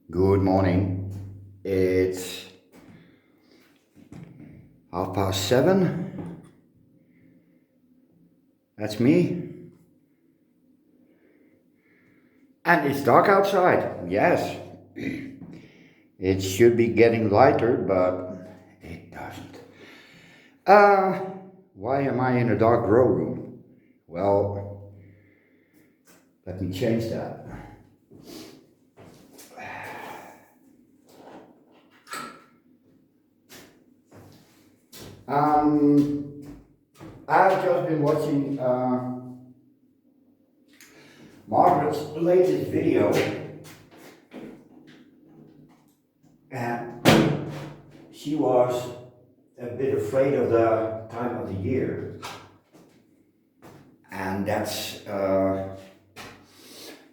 Good morning. It's 7:30. That's me. And it's dark outside. Yes. It should be getting lighter, but it doesn't. Uh, why am I in a dark grow room? Well, let me change that. I've just been watching Margaret's latest video, and she was a bit afraid of the time of the year, and that's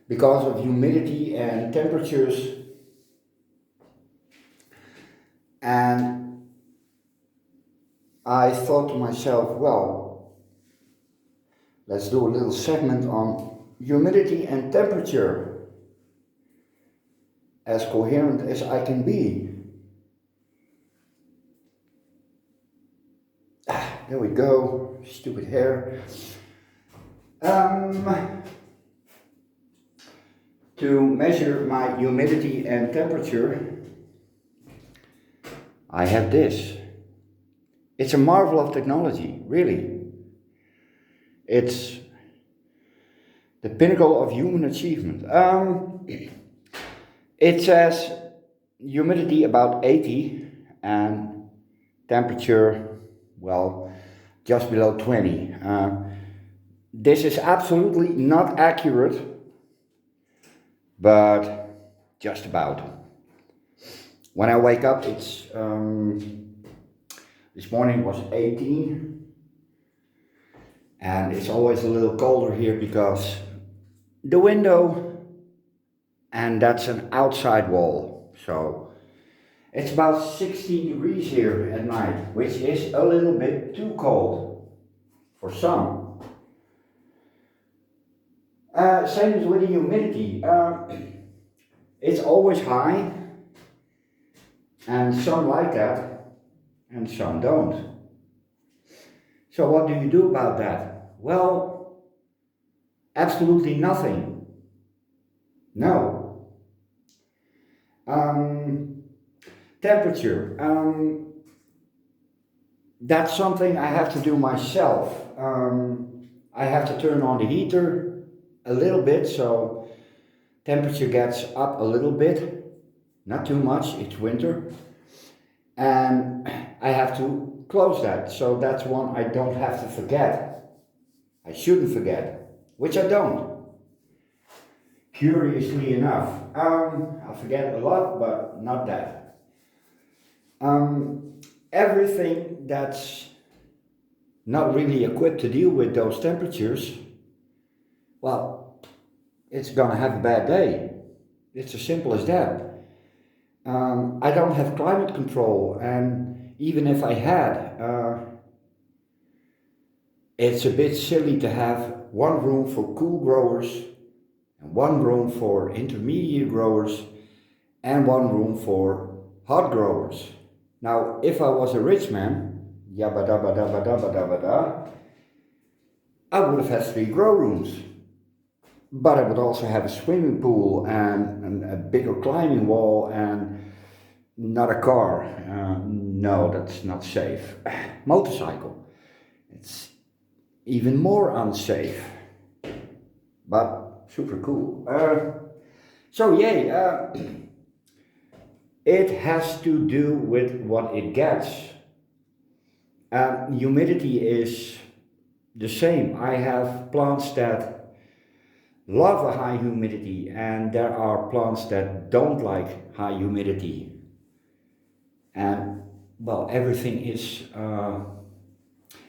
because of humidity and temperatures. And I thought to myself, well, let's do a little segment on humidity and temperature, as coherent as I can be. There we go, stupid hair. To measure my humidity and temperature, I have this. It's a marvel of technology, really. It's the pinnacle of human achievement. It says humidity about 80 and temperature, well, just below 20. This is absolutely not accurate, but just about. When I wake up, it's this morning was 18, and it's always a little colder here because the window, and that's an outside wall, so it's about 16 degrees here at night, which is a little bit too cold for some. Same as with the humidity. It's always high, and some like that, and some don't. So what do you do about that? Well, absolutely nothing. No. Temperature. That's something I have to do myself. I have to turn on the heater a little bit so temperature gets up a little bit, not too much, it's winter. And I have to close that, so that's one I don't have to forget. I shouldn't forget, which I don't. Curiously enough, I forget a lot, but not that. Everything that's not really equipped to deal with those temperatures, well, it's gonna have a bad day. It's as simple as that. I don't have climate control, and even if I had, it's a bit silly to have one room for cool growers, and one room for intermediate growers, and one room for hot growers. Now, if I was a rich man, yabba dabba dabba dabba dabba da, I would have had 3 grow rooms. But I would also have a swimming pool and a bigger climbing wall and not a car. No, that's not safe. Motorcycle. It's even more unsafe, but super cool. So yay, it has to do with what it gets. Humidity is the same. I have plants that love a high humidity, and there are plants that don't like high humidity. And well, everything is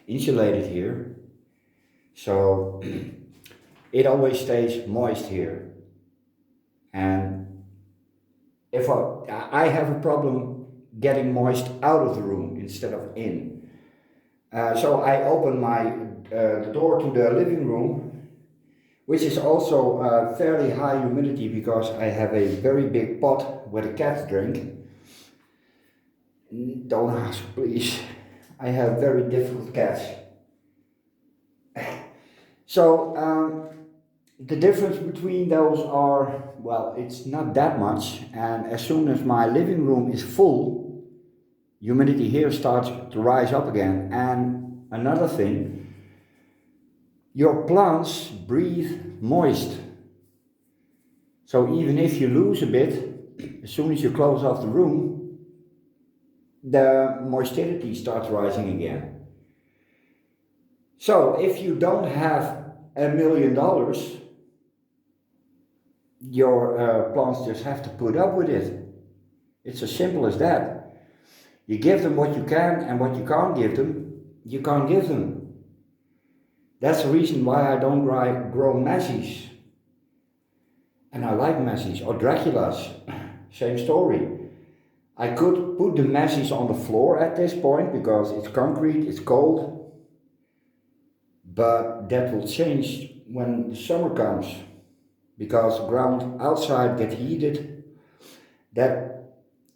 insulated here, so it always stays moist here. And if I have a problem getting moist out of the room instead of in, so I open the door to the living room which is also fairly high humidity because I have a very big pot where the cats drink. Don't ask, please. I have very difficult cats. So the difference between those are, well, it's not that much, and as soon as my living room is full, humidity here starts to rise up again. And another thing, your plants breathe moist. So even if you lose a bit, as soon as you close off the room, the moisture starts rising again. So if you don't have $1 million, your plants just have to put up with it. It's as simple as that. You give them what you can, and what you can't give them, you can't give them. That's the reason why I don't grow messies. And I like messies, or Draculas, same story. I could put the messies on the floor at this point because it's concrete, it's cold. But that will change when the summer comes, because the ground outside gets heated. That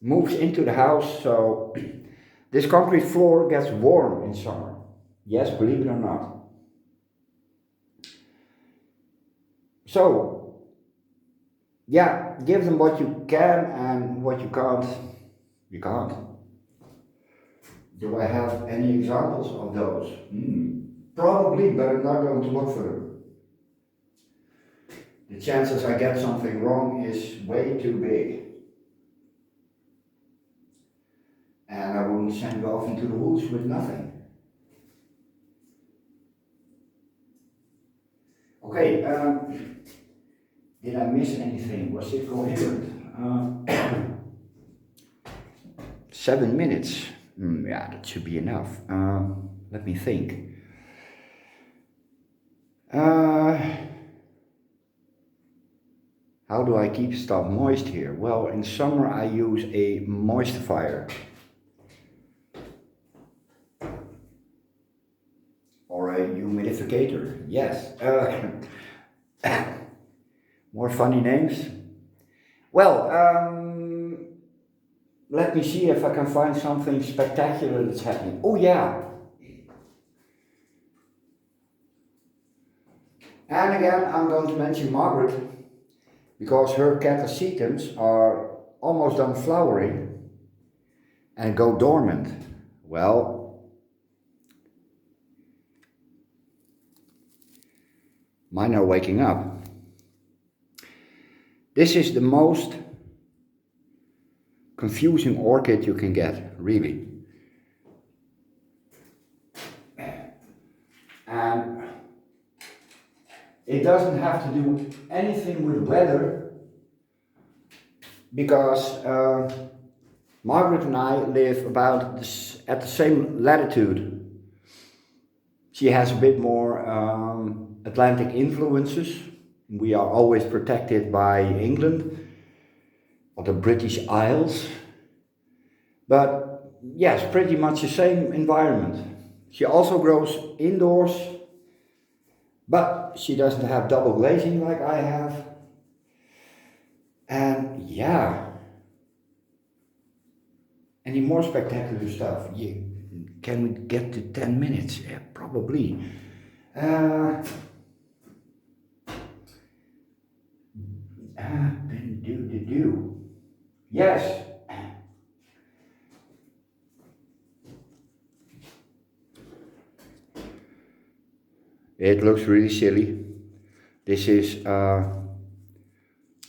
moves into the house, so this concrete floor gets warm in summer. Yes, believe it or not. So, yeah, give them what you can, and what you can't, you can't. Do I have any examples of those? Probably, but I'm not going to look for them. The chances I get something wrong is way too big. And I won't send you off into the woods with nothing. Okay, did I miss anything? Was it coherent? 7 minutes. Yeah, that should be enough. Let me think. How do I keep stuff moist here? Well, in summer I use a moistifier. Or a humidificator, yes. More funny names? Well, let me see if I can find something spectacular that's happening. Oh yeah! And again, I'm going to mention Margaret, because her catasetums are almost done flowering and go dormant. Well, mine are waking up. This is the most confusing orchid you can get, really. And it doesn't have to do anything with weather, because Margaret and I live about at the same latitude. She has a bit more Atlantic influences. We are always protected by England or the British Isles. But yes, pretty much the same environment. She also grows indoors, but she doesn't have double glazing like I have. And yeah, any more spectacular stuff? Yeah. Can we get to 10 minutes? Yeah, probably. Yes. It looks really silly. This is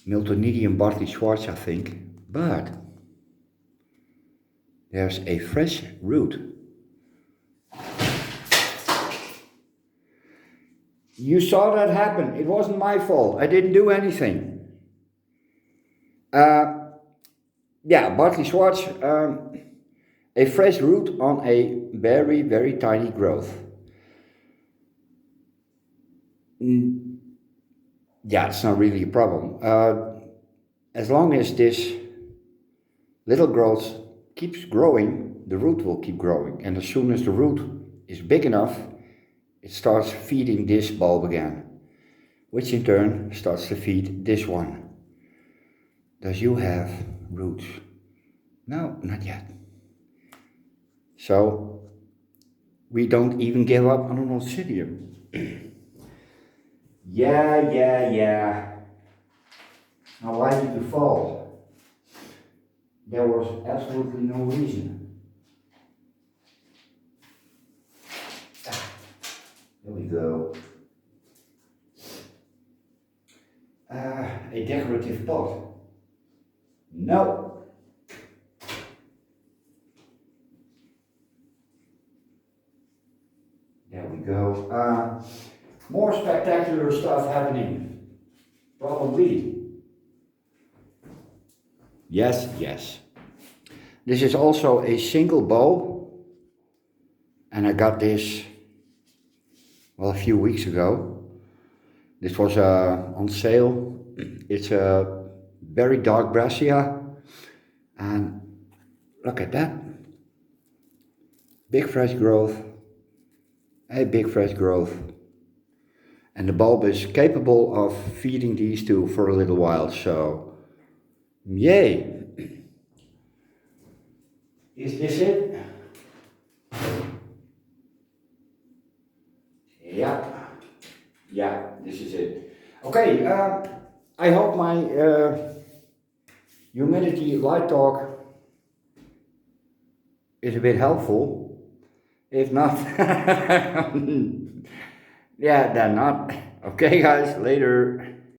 Milton and Bartley Schwartz, I think, but there's a fresh root. You saw that happen. It wasn't my fault. I didn't do anything. Yeah, Bartley Schwartz, a fresh root on a very, very tiny growth. Yeah, it's not really a problem. As long as this little growth keeps growing, the root will keep growing. And as soon as the root is big enough, it starts feeding this bulb again. which in turn starts to feed this one. Does you have roots? No, not yet. So we don't even give up on an oncidium. Yeah. Now why did you fall? There was absolutely no reason. There we go. A decorative pot. No. There we go. More spectacular stuff happening. Probably. Yes. This is also a single bulb. And I got this, well, a few weeks ago. This was on sale. It's a very dark Brassia. And look at that. Big fresh growth. A big fresh growth. And the bulb is capable of feeding these two for a little while, so yay! Is this it? Yeah, this is it. Okay, I hope my humidity light talk is a bit helpful. If not, yeah, then not. Okay guys, later.